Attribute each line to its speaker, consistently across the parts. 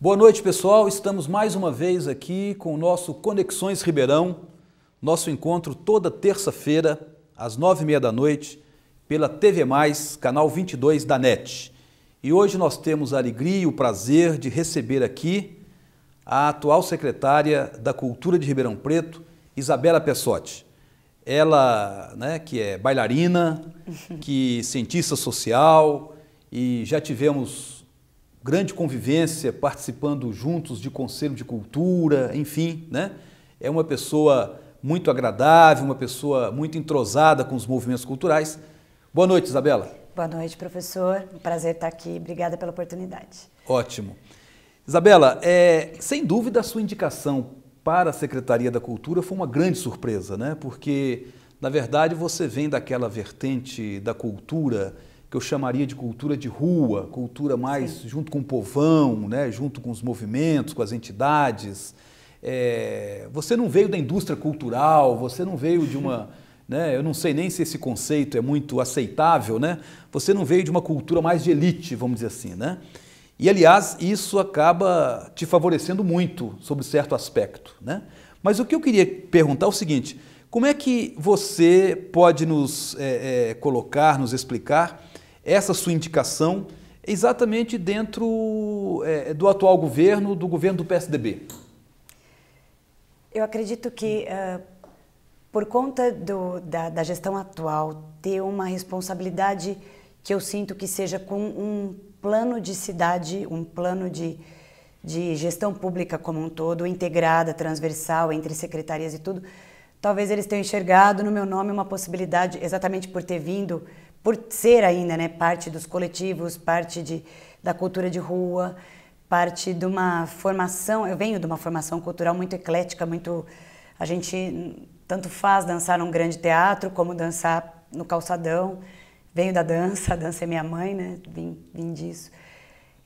Speaker 1: Boa noite, pessoal. Estamos mais uma vez aqui com o nosso Conexões Ribeirão, nosso encontro toda terça-feira, às 9h30 da noite, pela TV+, canal 22 da NET. E hoje nós temos a alegria e o prazer de receber aqui a atual secretária da Cultura de Ribeirão Preto, Isabela Pessotti. Ela, que é bailarina, que cientista social, e já tivemos grande convivência participando juntos de conselho de cultura, enfim, é uma pessoa muito agradável, uma pessoa muito entrosada com os movimentos culturais. Boa noite, Isabela.
Speaker 2: Boa noite, professor. Um prazer estar aqui. Obrigada pela oportunidade.
Speaker 1: Ótimo. Isabela, sem dúvida a sua indicação para a Secretaria da Cultura foi uma grande surpresa, Porque, na verdade, você vem daquela vertente da cultura que eu chamaria de cultura de rua, cultura mais Sim. junto com o povão, junto com os movimentos, com as entidades. Você não veio da indústria cultural, você não veio de uma... eu não sei nem se esse conceito é muito aceitável, Você não veio de uma cultura mais de elite, vamos dizer assim, E, aliás, isso acaba te favorecendo muito sobre certo aspecto, Mas o que eu queria perguntar é o seguinte, como é que você pode nos colocar, nos explicar essa sua indicação exatamente dentro do atual governo, do governo do PSDB?
Speaker 2: Eu acredito que, por conta da gestão atual, ter uma responsabilidade que eu sinto que seja com um plano de cidade, um plano de gestão pública como um todo, integrada, transversal, entre secretarias e tudo, talvez eles tenham enxergado no meu nome uma possibilidade, exatamente por ter vindo, por ser ainda parte dos coletivos, parte da cultura de rua, parte de uma formação, eu venho de uma formação cultural muito eclética, a gente tanto faz dançar num grande teatro, como dançar no calçadão, venho da dança, a dança é minha mãe, vim disso.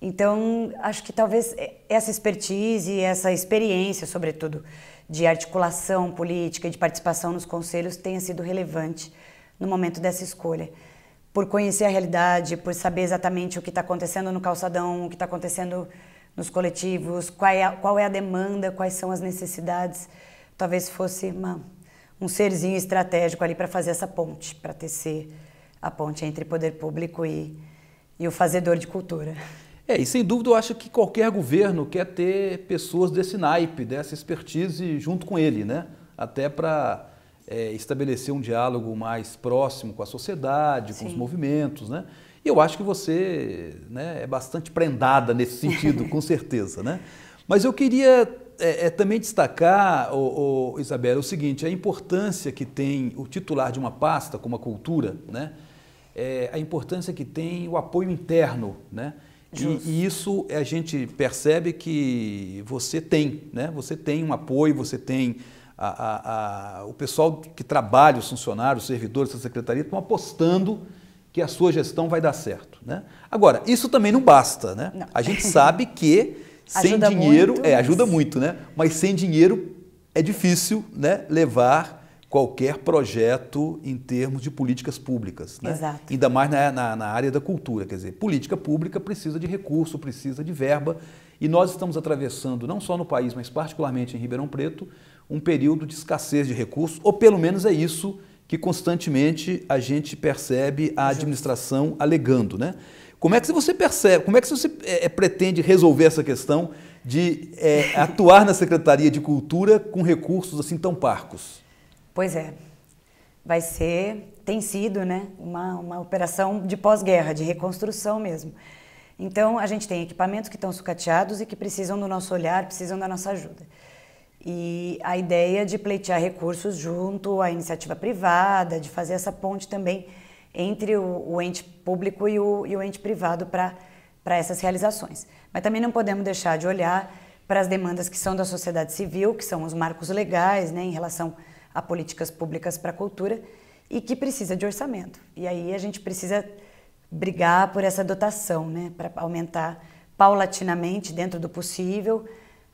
Speaker 2: Então, acho que talvez essa expertise, essa experiência, sobretudo, de articulação política e de participação nos conselhos tenha sido relevante no momento dessa escolha. Por conhecer a realidade, por saber exatamente o que está acontecendo no calçadão, o que está acontecendo nos coletivos, qual é a demanda, quais são as necessidades, talvez fosse um serzinho estratégico ali para fazer essa ponte, para tecer a ponte entre poder público e o fazedor de cultura.
Speaker 1: E sem dúvida eu acho que qualquer governo quer ter pessoas desse naipe, dessa expertise junto com ele, Até para estabelecer um diálogo mais próximo com a sociedade, com os movimentos, E eu acho que você é bastante prendada nesse sentido, com certeza, Mas eu queria também destacar, Isabela, o seguinte, a importância que tem o titular de uma pasta como a cultura, a importância que tem o apoio interno, E isso a gente percebe que você tem, Você tem um apoio, você tem o pessoal que trabalha, os funcionários, os servidores da secretaria estão apostando que a sua gestão vai dar certo, Agora, isso também não basta,
Speaker 2: Não.
Speaker 1: A gente sabe que sem
Speaker 2: ajuda
Speaker 1: dinheiro,
Speaker 2: muito,
Speaker 1: ajuda muito, Mas sem dinheiro é difícil, levar qualquer projeto em termos de políticas públicas,
Speaker 2: Exato.
Speaker 1: Ainda mais na área da cultura, quer dizer, política pública precisa de recurso, precisa de verba, e nós estamos atravessando, não só no país, mas particularmente em Ribeirão Preto, um período de escassez de recursos, ou pelo menos é isso que constantemente a gente percebe a administração alegando, Como é que você percebe, como é que você pretende resolver essa questão de atuar na Secretaria de Cultura com recursos assim tão parcos?
Speaker 2: Pois é, tem sido uma operação de pós-guerra, de reconstrução mesmo. Então, a gente tem equipamentos que estão sucateados e que precisam do nosso olhar, precisam da nossa ajuda. E a ideia de pleitear recursos junto à iniciativa privada, de fazer essa ponte também entre o ente público e o ente privado para essas realizações. Mas também não podemos deixar de olhar para as demandas que são da sociedade civil, que são os marcos legais, em relação a políticas públicas para a cultura, e que precisa de orçamento. E aí a gente precisa brigar por essa dotação, para aumentar paulatinamente, dentro do possível,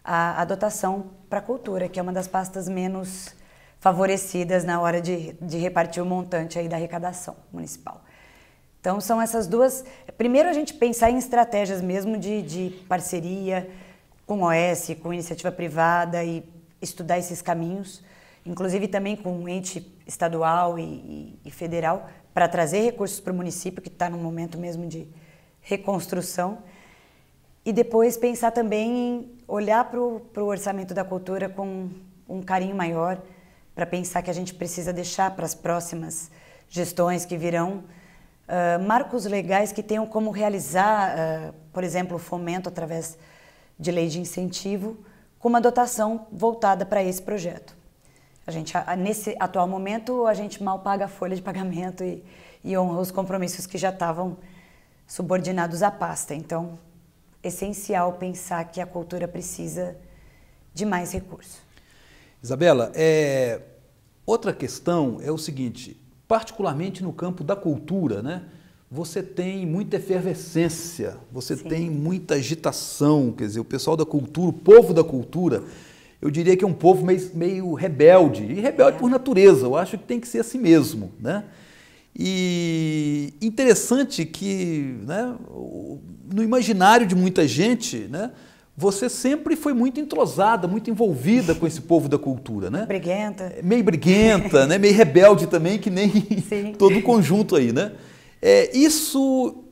Speaker 2: a dotação para a cultura, que é uma das pastas menos favorecidas na hora de repartir o montante aí da arrecadação municipal. Então, são essas duas... Primeiro, a gente pensar em estratégias mesmo de parceria, com OS, com iniciativa privada e estudar esses caminhos, inclusive também com um ente estadual e federal, para trazer recursos para o município, que está num momento mesmo de reconstrução, e depois pensar também em olhar para o orçamento da cultura com um carinho maior, para pensar que a gente precisa deixar para as próximas gestões que virão marcos legais que tenham como realizar, por exemplo, o fomento através de lei de incentivo, com uma dotação voltada para esse projeto. A gente, nesse atual momento, a gente mal paga a folha de pagamento e honra os compromissos que já estavam subordinados à pasta. Então, é essencial pensar que a cultura precisa de mais recursos.
Speaker 1: Isabela, outra questão é o seguinte, particularmente no campo da cultura, né? Você tem muita efervescência, você
Speaker 2: Sim.
Speaker 1: tem muita agitação, quer dizer, o pessoal da cultura, o povo da cultura, eu diria que é um povo meio rebelde, e rebelde por natureza, eu acho que tem que ser assim mesmo, né? E interessante que, né, no imaginário de muita gente, né, você sempre foi muito entrosada, muito envolvida com esse povo da cultura, né?
Speaker 2: Briguenta.
Speaker 1: Meio briguenta, né? Meio rebelde também, que nem todo o conjunto aí, né? Isso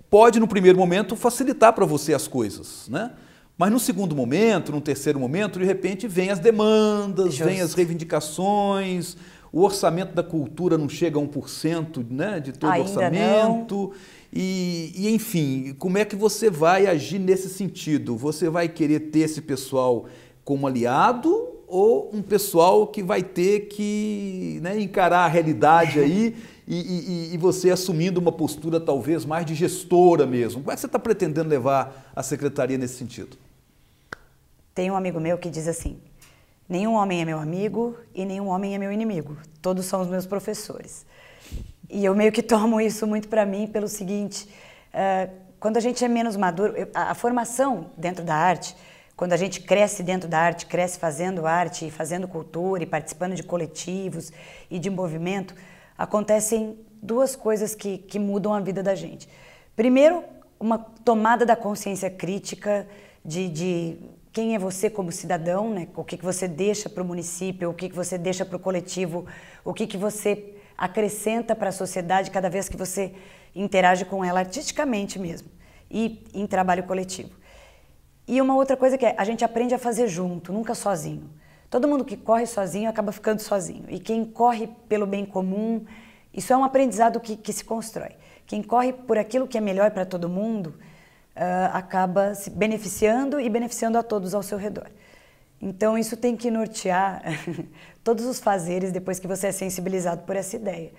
Speaker 1: pode, no primeiro momento, facilitar para você as coisas, né? Mas no segundo momento, no terceiro momento, de repente, vem as demandas, vem as reivindicações, o orçamento da cultura não chega a 1%, né, de todo o orçamento.
Speaker 2: Não.
Speaker 1: E, enfim, como é que você vai agir nesse sentido? Você vai querer ter esse pessoal como aliado ou um pessoal que vai ter que, né, encarar a realidade aí e você assumindo uma postura talvez mais de gestora mesmo? Como é que você está pretendendo levar a secretaria nesse sentido?
Speaker 2: Tem um amigo meu que diz assim, nenhum homem é meu amigo e nenhum homem é meu inimigo. Todos são os meus professores. E eu meio que tomo isso muito para mim pelo seguinte, quando a gente é menos maduro, a formação dentro da arte, quando a gente cresce dentro da arte, cresce fazendo arte, fazendo cultura e participando de coletivos e de movimento, acontecem duas coisas que mudam a vida da gente. Primeiro, uma tomada da consciência crítica de quem é você como cidadão, né? O que você deixa para o município, o que você deixa para o coletivo, o que você acrescenta para a sociedade cada vez que você interage com ela artisticamente mesmo e em trabalho coletivo. E uma outra coisa que a gente aprende a fazer junto, nunca sozinho. Todo mundo que corre sozinho acaba ficando sozinho. E quem corre pelo bem comum, isso é um aprendizado que se constrói. Quem corre por aquilo que é melhor para todo mundo, acaba se beneficiando e beneficiando a todos ao seu redor. Então isso tem que nortear todos os fazeres depois que você é sensibilizado por essa ideia.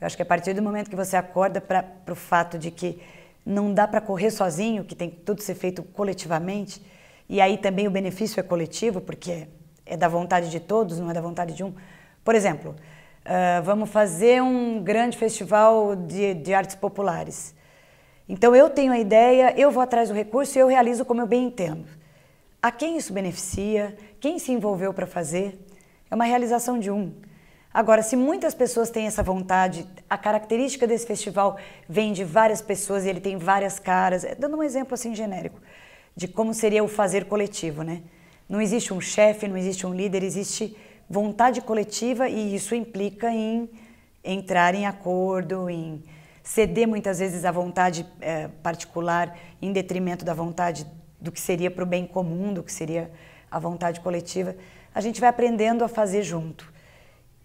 Speaker 2: Eu acho que a partir do momento que você acorda para o fato de que não dá para correr sozinho, que tem que tudo ser feito coletivamente, e aí também o benefício é coletivo, porque é da vontade de todos, não é da vontade de um. Por exemplo, vamos fazer um grande festival de artes populares. Então eu tenho a ideia, eu vou atrás do recurso e eu realizo como eu bem entendo. A quem isso beneficia? Quem se envolveu para fazer? É uma realização de um. Agora, se muitas pessoas têm essa vontade, a característica desse festival vem de várias pessoas e ele tem várias caras, dando um exemplo assim genérico, de como seria o fazer coletivo, né? Não existe um chefe, não existe um líder, existe vontade coletiva e isso implica em entrar em acordo, em ceder muitas vezes à vontade particular em detrimento da vontade do que seria para o bem comum, do que seria a vontade coletiva. A gente vai aprendendo a fazer junto.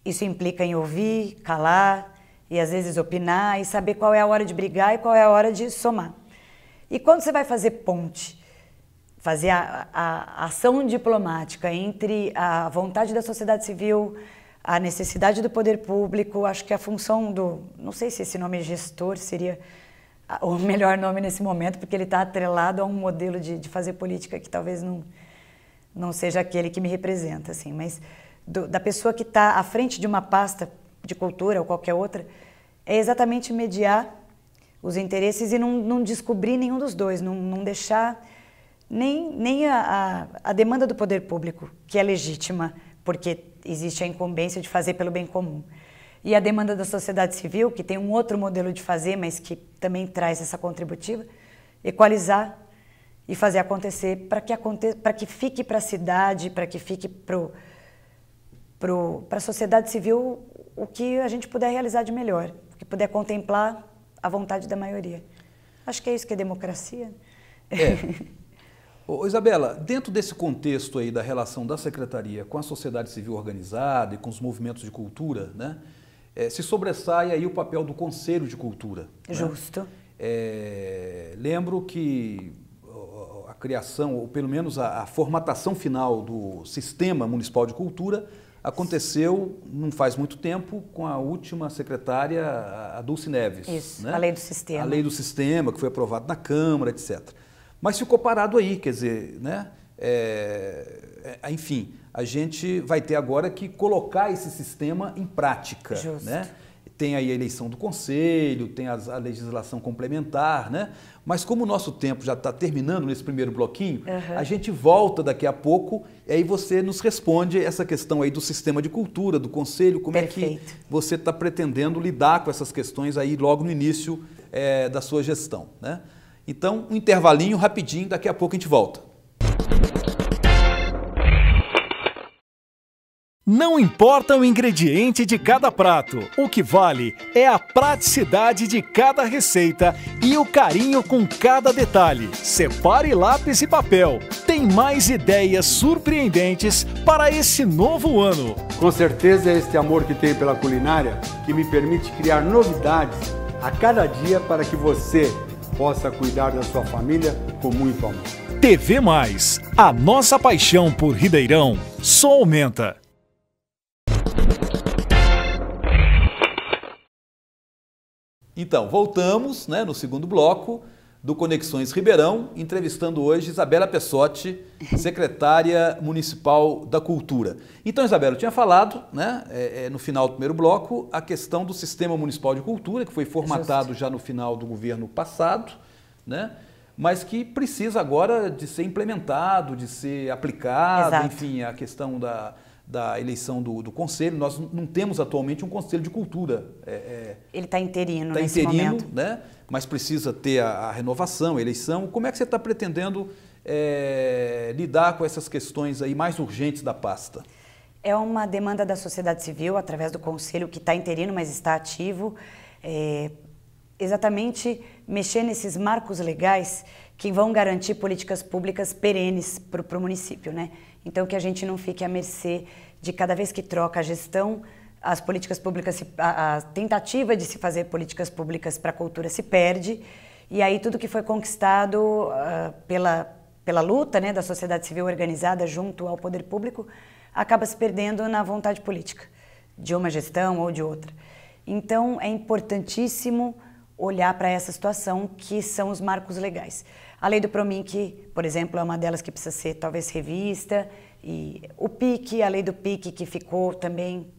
Speaker 2: Isso implica em ouvir, calar e às vezes opinar e saber qual é a hora de brigar e qual é a hora de somar. E quando você vai fazer ponte, fazer a ação diplomática entre a vontade da sociedade civil, a necessidade do poder público, acho que a função do, não sei se esse nome gestor seria o melhor nome nesse momento, porque ele está atrelado a um modelo de fazer política que talvez não seja aquele que me representa, assim, mas da pessoa que está à frente de uma pasta de cultura ou qualquer outra, é exatamente mediar os interesses e não descobrir nenhum dos dois, não deixar nem a demanda do poder público, que é legítima, porque existe a incumbência de fazer pelo bem comum. E a demanda da sociedade civil, que tem um outro modelo de fazer, mas que também traz essa contributiva, equalizar e fazer acontecer para que fique para a cidade, para que fique para a sociedade civil o que a gente puder realizar de melhor, que puder contemplar a vontade da maioria. Acho que é isso que é democracia.
Speaker 1: Ô, Isabela, dentro desse contexto aí da relação da Secretaria com a sociedade civil organizada e com os movimentos de cultura, né, se sobressai aí o papel do Conselho de Cultura.
Speaker 2: Justo.
Speaker 1: Né? Lembro que a criação, ou pelo menos a formatação final do Sistema Municipal de Cultura aconteceu não faz muito tempo com a última secretária, a Dulce Neves.
Speaker 2: Isso,
Speaker 1: né?
Speaker 2: a Lei do Sistema.
Speaker 1: A Lei do Sistema, que foi aprovada na Câmara, etc. Mas ficou parado aí, quer dizer, né? Enfim, a gente vai ter agora que colocar esse sistema em prática.
Speaker 2: Justo.
Speaker 1: Né? Tem aí a eleição do Conselho, tem a legislação complementar, né? Mas como o nosso tempo já está terminando nesse primeiro bloquinho, a gente volta daqui a pouco e aí você nos responde essa questão aí do sistema de cultura, do Conselho, como
Speaker 2: Perfeito.
Speaker 1: é que você está pretendendo lidar com essas questões aí logo no início da sua gestão, né? Então, um intervalinho rapidinho, daqui a pouco a gente volta.
Speaker 3: Não importa o ingrediente de cada prato, o que vale é a praticidade de cada receita e o carinho com cada detalhe. Separe lápis e papel. Tem mais ideias surpreendentes para esse novo ano.
Speaker 4: Com certeza é este amor que tenho pela culinária que me permite criar novidades a cada dia para que você possa cuidar da sua família com muito amor.
Speaker 3: TV Mais, a nossa paixão por Ribeirão só aumenta.
Speaker 1: Então, voltamos, né, no segundo bloco do Conexões Ribeirão, entrevistando hoje Isabela Pessotti, secretária municipal da Cultura. Então, Isabela, eu tinha falado, né, no final do primeiro bloco, a questão do Sistema Municipal de Cultura, que foi formatado já no final do governo passado, né, mas que precisa agora de ser implementado, de ser aplicado. Exato. Enfim, a questão da eleição do Conselho. Nós não temos atualmente um Conselho de Cultura.
Speaker 2: Ele está interino nesse momento.
Speaker 1: Né? Mas precisa ter a renovação, a eleição. Como é que você está pretendendo lidar com essas questões aí mais urgentes da pasta?
Speaker 2: É uma demanda da sociedade civil, através do Conselho, que está interino, mas está ativo. Exatamente mexer nesses marcos legais que vão garantir políticas públicas perenes para o município, né? Então, que a gente não fique à mercê de cada vez que troca a gestão, as políticas públicas, a tentativa de se fazer políticas públicas para a cultura se perde, e aí tudo que foi conquistado pela luta, né, da sociedade civil organizada junto ao poder público acaba se perdendo na vontade política de uma gestão ou de outra. Então, é importantíssimo olhar para essa situação que são os marcos legais. A lei do Prominc, por exemplo, é uma delas que precisa ser talvez revista, e o PIC, a lei do PIC que ficou também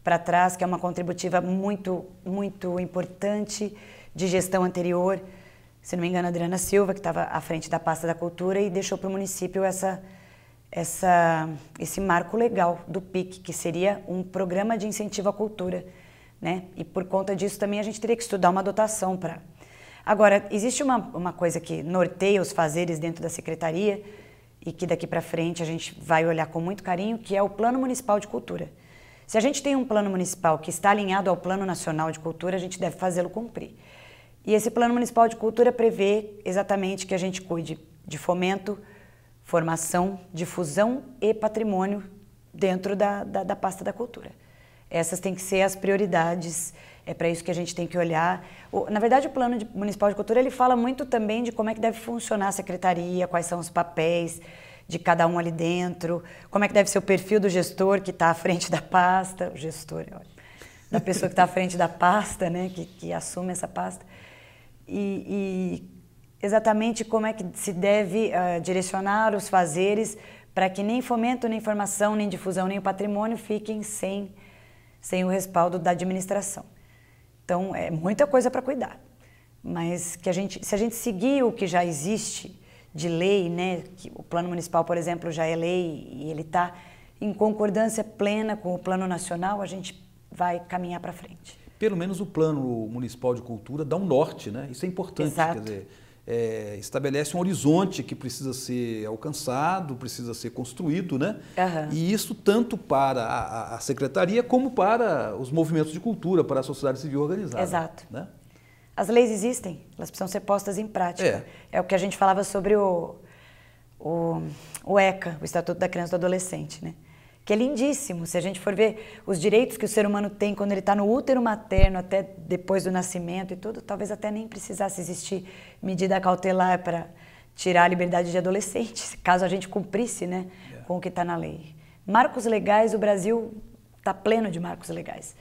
Speaker 2: para trás, que é uma contributiva muito, muito importante de gestão anterior, se não me engano, a Adriana Silva, que estava à frente da pasta da cultura e deixou para o município esse marco legal do PIC, que seria um programa de incentivo à cultura, né? E por conta disso também a gente teria que estudar uma dotação para... Agora, existe uma coisa que norteia os fazeres dentro da secretaria e que daqui para frente a gente vai olhar com muito carinho, que é o Plano Municipal de Cultura. Se a gente tem um plano municipal que está alinhado ao Plano Nacional de Cultura, a gente deve fazê-lo cumprir. E esse Plano Municipal de Cultura prevê exatamente que a gente cuide de fomento, formação, difusão e patrimônio dentro da pasta da cultura. Essas têm que ser as prioridades, é para isso que a gente tem que olhar. Na verdade, o Plano Municipal de Cultura ele fala muito também de como é que deve funcionar a secretaria, quais são os papéis de cada um ali dentro, como é que deve ser o perfil do gestor que está à frente da pasta, o gestor, olha, da pessoa que está à frente da pasta, né, que assume essa pasta, e exatamente como é que se deve direcionar os fazeres para que nem fomento, nem formação, nem difusão, nem o patrimônio fiquem sem o respaldo da administração. Então, é muita coisa para cuidar, mas que se a gente seguir o que já existe de lei, né, que o Plano Municipal, por exemplo, já é lei e ele está em concordância plena com o Plano Nacional, a gente vai caminhar para frente.
Speaker 1: Pelo menos o Plano Municipal de Cultura dá um norte, né? Isso é importante.
Speaker 2: Exato.
Speaker 1: Quer dizer, estabelece um horizonte que precisa ser alcançado, precisa ser construído, né? E isso tanto para a secretaria como para os movimentos de cultura, para a sociedade civil organizada.
Speaker 2: Exato.
Speaker 1: Né?
Speaker 2: As leis existem, elas precisam ser postas em prática. É o que a gente falava sobre o ECA, o Estatuto da Criança e do Adolescente, né? Que é lindíssimo. Se a gente for ver os direitos que o ser humano tem quando ele está no útero materno, até depois do nascimento e tudo, talvez até nem precisasse existir medida cautelar para tirar a liberdade de adolescentes, caso a gente cumprisse, né, com o que está na lei. Marcos legais, o Brasil está pleno de marcos legais.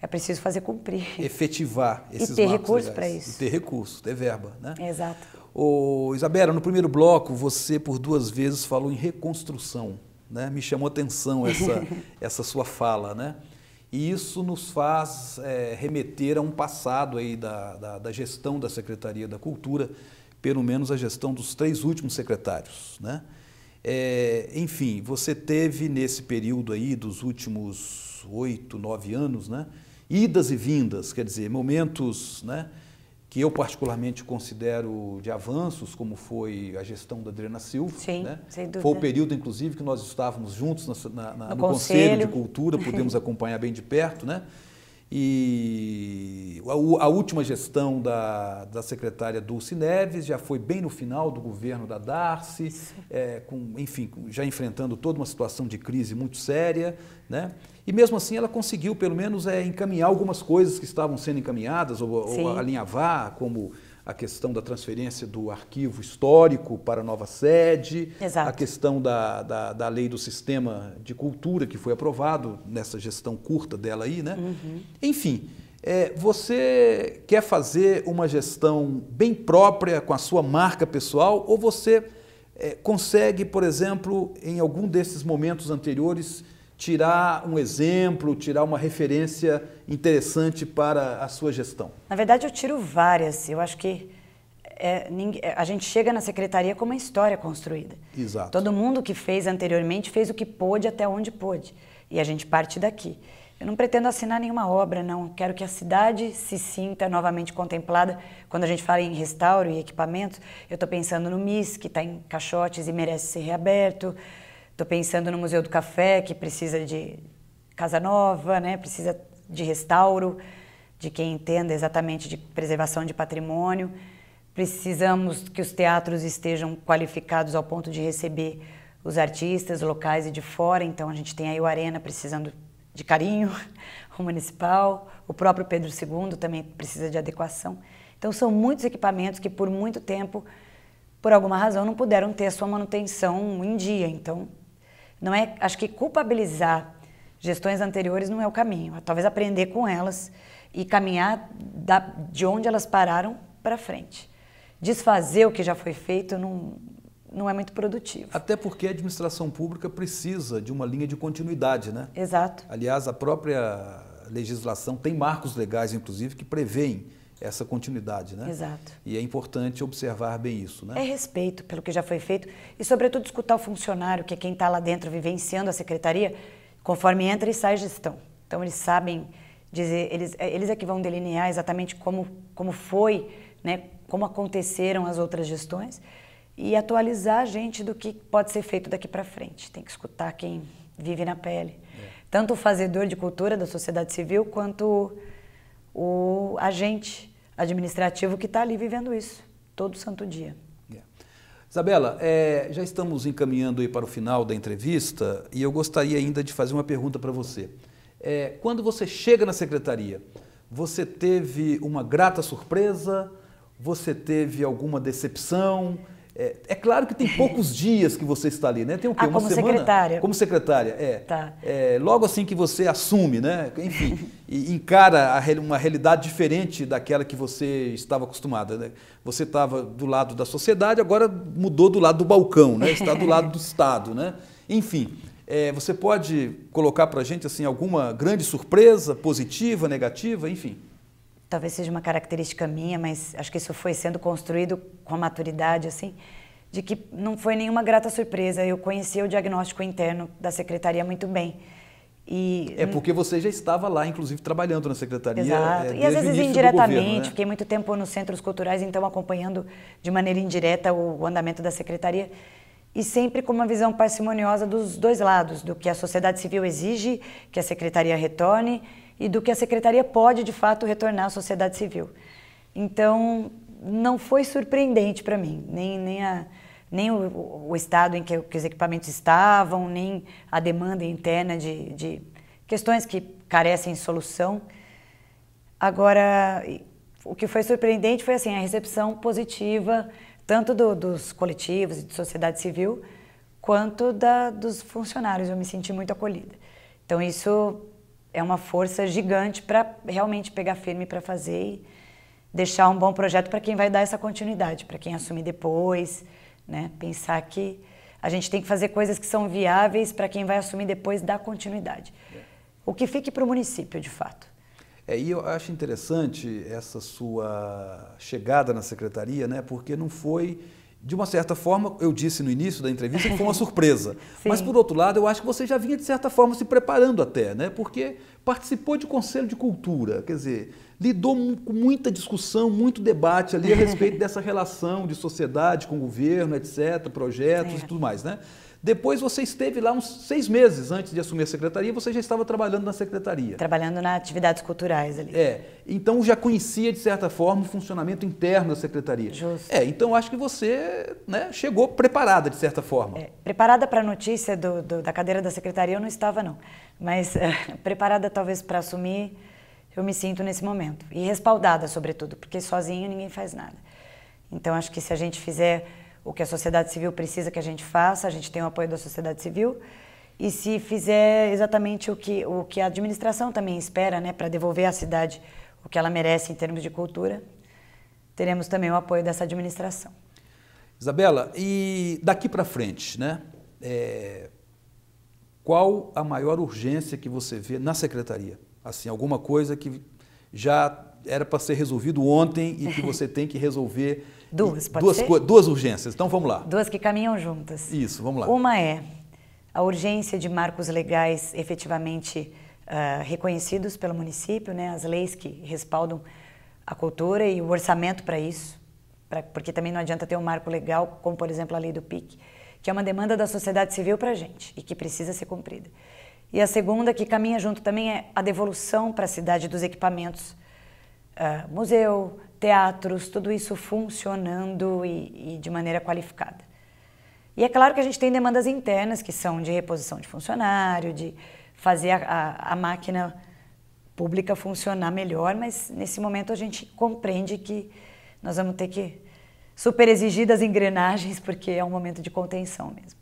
Speaker 2: É preciso fazer cumprir.
Speaker 1: Efetivar esses marcos legais.
Speaker 2: E ter recurso para isso.
Speaker 1: E ter recurso, ter verba, né?
Speaker 2: Exato.
Speaker 1: Isabela, no primeiro bloco, você por 2 vezes falou em reconstrução. Né? Me chamou a atenção essa sua fala, né? E isso nos faz remeter a um passado aí da gestão da Secretaria da Cultura, pelo menos a gestão dos 3 últimos secretários, né? Enfim, você teve nesse período aí dos últimos 8, 9 anos, né? Idas e vindas, quer dizer, momentos, né, que eu particularmente considero de avanços, como foi a gestão da Adriana Silva.
Speaker 2: Sim,
Speaker 1: né?
Speaker 2: sem dúvida.
Speaker 1: Foi o período, inclusive, que nós estávamos juntos no Conselho de Cultura, pudemos acompanhar bem de perto, né? E a última gestão da secretária Dulce Neves já foi bem no final do governo da Darcy, enfim, já enfrentando toda uma situação de crise muito séria, né? E mesmo assim ela conseguiu, pelo menos, encaminhar algumas coisas que estavam sendo encaminhadas, ou alinhavar, como a questão da transferência do arquivo histórico para a nova sede,
Speaker 2: Exato.
Speaker 1: a questão da lei do sistema de cultura, que foi aprovado nessa gestão curta dela aí, né? Enfim, você quer fazer uma gestão bem própria, com a sua marca pessoal, ou você consegue, por exemplo, em algum desses momentos anteriores, tirar um exemplo, tirar uma referência interessante para a sua gestão?
Speaker 2: Na verdade, eu tiro várias. Eu acho que a gente chega na secretaria com uma história construída.
Speaker 1: Exato.
Speaker 2: Todo mundo que fez anteriormente fez o que pôde até onde pôde. E a gente parte daqui. Eu não pretendo assinar nenhuma obra, não. Quero que a cidade se sinta novamente contemplada. Quando a gente fala em restauro e equipamentos, eu estou pensando no MIS, que está em caixotes e merece ser reaberto. Estou pensando no Museu do Café, que precisa de casa nova, né? Precisa de restauro, de quem entenda exatamente de preservação de patrimônio. Precisamos que os teatros estejam qualificados ao ponto de receber os artistas locais e de fora. Então, a gente tem aí o Arena precisando de carinho, o Municipal, o próprio Pedro II também precisa de adequação. Então, são muitos equipamentos que, por muito tempo, por alguma razão, não puderam ter a sua manutenção em dia. Então, acho que culpabilizar gestões anteriores não é o caminho. Talvez aprender com elas e caminhar de onde elas pararam para frente. Desfazer o que já foi feito não é muito produtivo.
Speaker 1: Até porque a administração pública precisa de uma linha de continuidade, né?
Speaker 2: Exato.
Speaker 1: Aliás, a própria legislação tem marcos legais, inclusive, que prevêem essa continuidade, né?
Speaker 2: Exato.
Speaker 1: E é importante observar bem isso, né?
Speaker 2: É respeito pelo que já foi feito e, sobretudo, escutar o funcionário, que é quem está lá dentro vivenciando a secretaria, conforme entra e sai gestão. Então, eles sabem dizer, eles é que vão delinear exatamente como foi, né? Como aconteceram as outras gestões e atualizar a gente do que pode ser feito daqui para frente. Tem que escutar quem vive na pele. Tanto o fazedor de cultura da sociedade civil, quanto o agente administrativo que está ali vivendo isso, todo santo dia.
Speaker 1: Isabela, já estamos encaminhando aí para o final da entrevista e eu gostaria ainda de fazer uma pergunta para você. Quando você chega na secretaria, você teve uma grata surpresa? Você teve alguma decepção? É claro que tem poucos dias que você está ali, né? Tem o quê? Uma
Speaker 2: como
Speaker 1: semana?
Speaker 2: Secretária.
Speaker 1: Como secretária,
Speaker 2: Tá.
Speaker 1: Logo assim que você assume, né? Enfim, e encara uma realidade diferente daquela que você estava acostumada, né? Você estava do lado da sociedade, agora mudou do lado do balcão, né? Está do lado do Estado, né? Enfim, você pode colocar para a gente assim, alguma grande surpresa, positiva, negativa, enfim?
Speaker 2: Talvez seja uma característica minha, mas acho que isso foi sendo construído com a maturidade, assim, de que não foi nenhuma grata surpresa. Eu conhecia o diagnóstico interno da secretaria muito bem,
Speaker 1: É porque você já estava lá, inclusive, trabalhando na secretaria.
Speaker 2: Exato. E às vezes indiretamente, né? Fiquei muito tempo nos centros culturais, então acompanhando de maneira indireta o andamento da secretaria e sempre com uma visão parcimoniosa dos dois lados, do que a sociedade civil exige que a secretaria retorne e do que a secretaria pode, de fato, retornar à sociedade civil. Então, não foi surpreendente para mim, nem o estado em que os equipamentos estavam, nem a demanda interna de questões que carecem de solução. Agora, o que foi surpreendente foi assim, a recepção positiva, tanto dos coletivos e de sociedade civil, quanto dos funcionários. Eu me senti muito acolhida. Então, isso é uma força gigante para realmente pegar firme para fazer e deixar um bom projeto para quem vai dar essa continuidade, para quem assumir depois, né? Pensar que a gente tem que fazer coisas que são viáveis para quem vai assumir depois dar continuidade. O que fique para o município, de fato.
Speaker 1: E eu acho interessante essa sua chegada na secretaria, né? Porque não foi, de uma certa forma, eu disse no início da entrevista que foi uma surpresa. Mas, por outro lado, eu acho que você já vinha, de certa forma, se preparando até, né? Porque participou de Conselho de Cultura, quer dizer, lidou com muita discussão, muito debate ali a respeito dessa relação de sociedade com o governo, etc., projetos e tudo mais, né? Depois você esteve lá uns 6 meses antes de assumir a secretaria, você já estava trabalhando na secretaria.
Speaker 2: Trabalhando nas atividades culturais ali.
Speaker 1: Então já conhecia, de certa forma, o funcionamento interno da secretaria.
Speaker 2: Justo.
Speaker 1: Então acho que você, né, chegou preparada, de certa forma.
Speaker 2: Preparada para a notícia da cadeira da secretaria eu não estava, não. Mas preparada talvez para assumir, eu me sinto nesse momento. E respaldada, sobretudo, porque sozinho ninguém faz nada. Então acho que se a gente fizer o que a sociedade civil precisa que a gente faça, a gente tem o apoio da sociedade civil, e se fizer exatamente o que a administração também espera, né, para devolver à cidade o que ela merece em termos de cultura, teremos também o apoio dessa administração.
Speaker 1: Isabela, e daqui para frente, né, qual a maior urgência que você vê na secretaria? Assim, alguma coisa que já era para ser resolvido ontem e que você tem que resolver. Duas urgências. Então, vamos lá.
Speaker 2: Duas que caminham juntas.
Speaker 1: Isso, vamos lá.
Speaker 2: Uma é a urgência de marcos legais efetivamente reconhecidos pelo município, né? As leis que respaldam a cultura e o orçamento para isso, porque também não adianta ter um marco legal, como, por exemplo, a lei do PIC, que é uma demanda da sociedade civil para a gente e que precisa ser cumprida. E a segunda, que caminha junto também, é a devolução para a cidade dos equipamentos, museu, teatros, tudo isso funcionando e de maneira qualificada. E é claro que a gente tem demandas internas, que são de reposição de funcionário, de fazer a máquina pública funcionar melhor, mas nesse momento a gente compreende que nós vamos ter que super exigir das engrenagens, porque é um momento de contenção mesmo.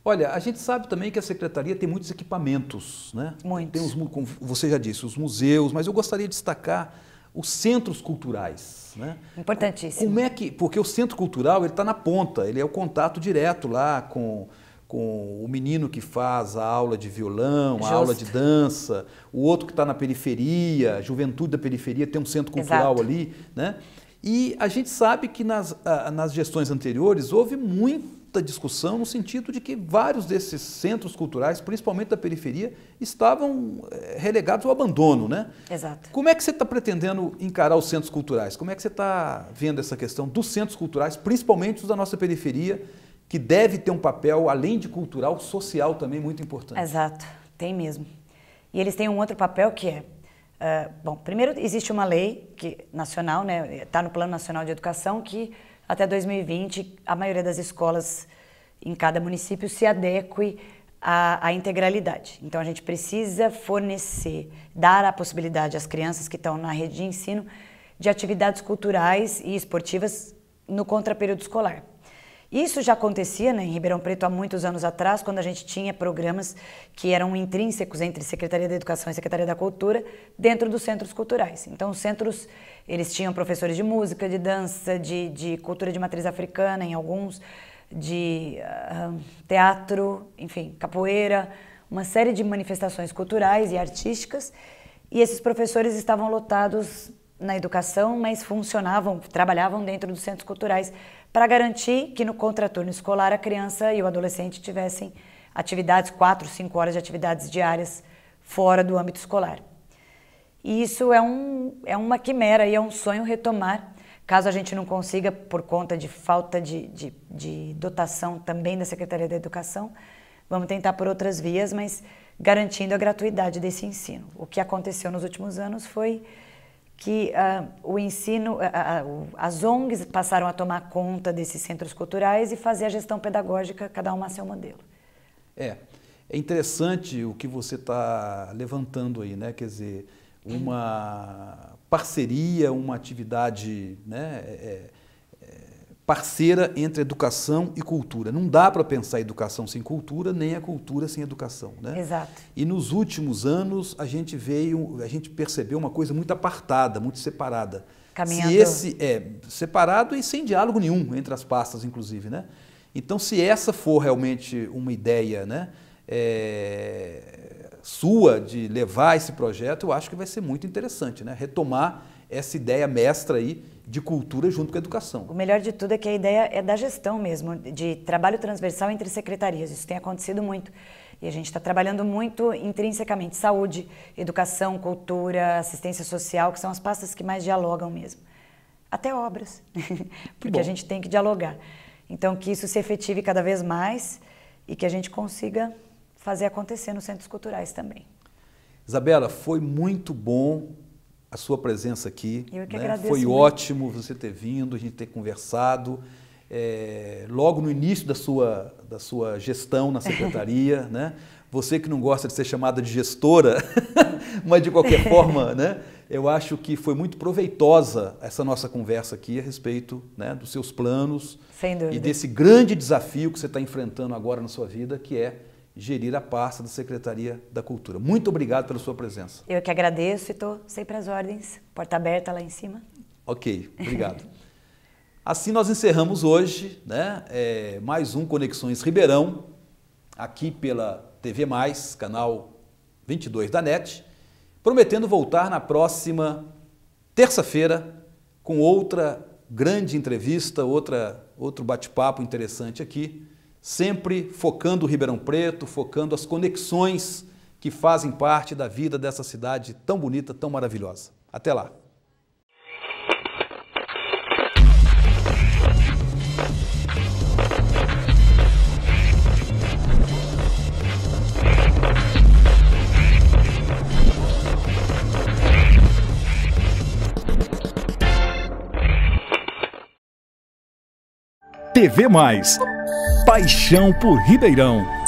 Speaker 1: Olha, a gente sabe também que a secretaria tem muitos equipamentos, né?
Speaker 2: Muitos.
Speaker 1: Tem como você já disse, os museus, mas eu gostaria de destacar os centros culturais, né?
Speaker 2: Importantíssimo.
Speaker 1: Porque o centro cultural ele está na ponta, ele é o contato direto lá com o menino que faz a aula de violão, a aula de dança, o outro que está na periferia, a juventude da periferia tem um centro cultural ali, né? E a gente sabe que nas gestões anteriores houve muita discussão no sentido de que vários desses centros culturais, principalmente da periferia, estavam relegados ao abandono, né?
Speaker 2: Exato.
Speaker 1: Como é que você está pretendendo encarar os centros culturais? Como é que você está vendo essa questão dos centros culturais, principalmente os da nossa periferia, que deve ter um papel, além de cultural, social também muito importante?
Speaker 2: Exato, tem mesmo. E eles têm um outro papel que é, bom, primeiro existe uma lei nacional, né, está no Plano Nacional de Educação, que até 2020 a maioria das escolas em cada município se adeque à integralidade. Então a gente precisa fornecer, dar a possibilidade às crianças que estão na rede de ensino de atividades culturais e esportivas no contraperíodo escolar. Isso já acontecia, né, em Ribeirão Preto há muitos anos atrás, quando a gente tinha programas que eram intrínsecos entre Secretaria da Educação e Secretaria da Cultura dentro dos centros culturais. Então, os centros, eles tinham professores de música, de dança, de cultura de matriz africana em alguns, de teatro, enfim, capoeira, uma série de manifestações culturais e artísticas. E esses professores estavam lotados na educação, mas trabalhavam dentro dos centros culturais para garantir que no contraturno escolar a criança e o adolescente tivessem atividades, 4, 5 horas de atividades diárias fora do âmbito escolar. E isso é uma quimera e é um sonho retomar, caso a gente não consiga, por conta de falta de dotação também da Secretaria da Educação, vamos tentar por outras vias, mas garantindo a gratuidade desse ensino. O que aconteceu nos últimos anos foi que o ensino, as ONGs passaram a tomar conta desses centros culturais e fazer a gestão pedagógica, cada uma a seu modelo.
Speaker 1: É interessante o que você está levantando aí, né? Quer dizer, uma parceria, uma atividade, né, parceira entre educação e cultura. Não dá para pensar a educação sem cultura, nem a cultura sem educação, né?
Speaker 2: Exato.
Speaker 1: E nos últimos anos a gente percebeu uma coisa muito apartada, muito separada.
Speaker 2: Caminhando.
Speaker 1: Separado e sem diálogo nenhum entre as pastas, inclusive, né? Então, se essa for realmente uma ideia, né, sua de levar esse projeto, eu acho que vai ser muito interessante, né? Retomar essa ideia mestra aí de cultura junto com a educação.
Speaker 2: O melhor de tudo é que a ideia é da gestão mesmo, de trabalho transversal entre secretarias. Isso tem acontecido muito. E a gente está trabalhando muito intrinsecamente. Saúde, educação, cultura, assistência social, que são as pastas que mais dialogam mesmo. Até obras, porque a gente tem que dialogar. Então, que isso se efetive cada vez mais e que a gente consiga fazer acontecer nos centros culturais também.
Speaker 1: Isabela, foi muito bom a sua presença aqui.
Speaker 2: Eu que
Speaker 1: né?
Speaker 2: agradeço
Speaker 1: Foi
Speaker 2: muito.
Speaker 1: ótimo você ter vindo, a gente ter conversado. Logo no início da sua gestão na secretaria, né? Você que não gosta de ser chamada de gestora, mas de qualquer forma, né? Eu acho que foi muito proveitosa essa nossa conversa aqui a respeito, né, dos seus planos.
Speaker 2: Sem dúvida.
Speaker 1: E desse grande desafio que você está enfrentando agora na sua vida, que é gerir a pasta da Secretaria da Cultura. Muito obrigado pela sua presença.
Speaker 2: Eu que agradeço e estou sempre às ordens. Porta aberta lá em cima.
Speaker 1: Ok, obrigado. Assim nós encerramos hoje, né, mais um Conexões Ribeirão, aqui pela TV+, canal 22 da NET, prometendo voltar na próxima terça-feira com outra grande entrevista, outro bate-papo interessante aqui, sempre focando o Ribeirão Preto, focando as conexões que fazem parte da vida dessa cidade tão bonita, tão maravilhosa. Até lá!
Speaker 3: TV+, paixão por Ribeirão.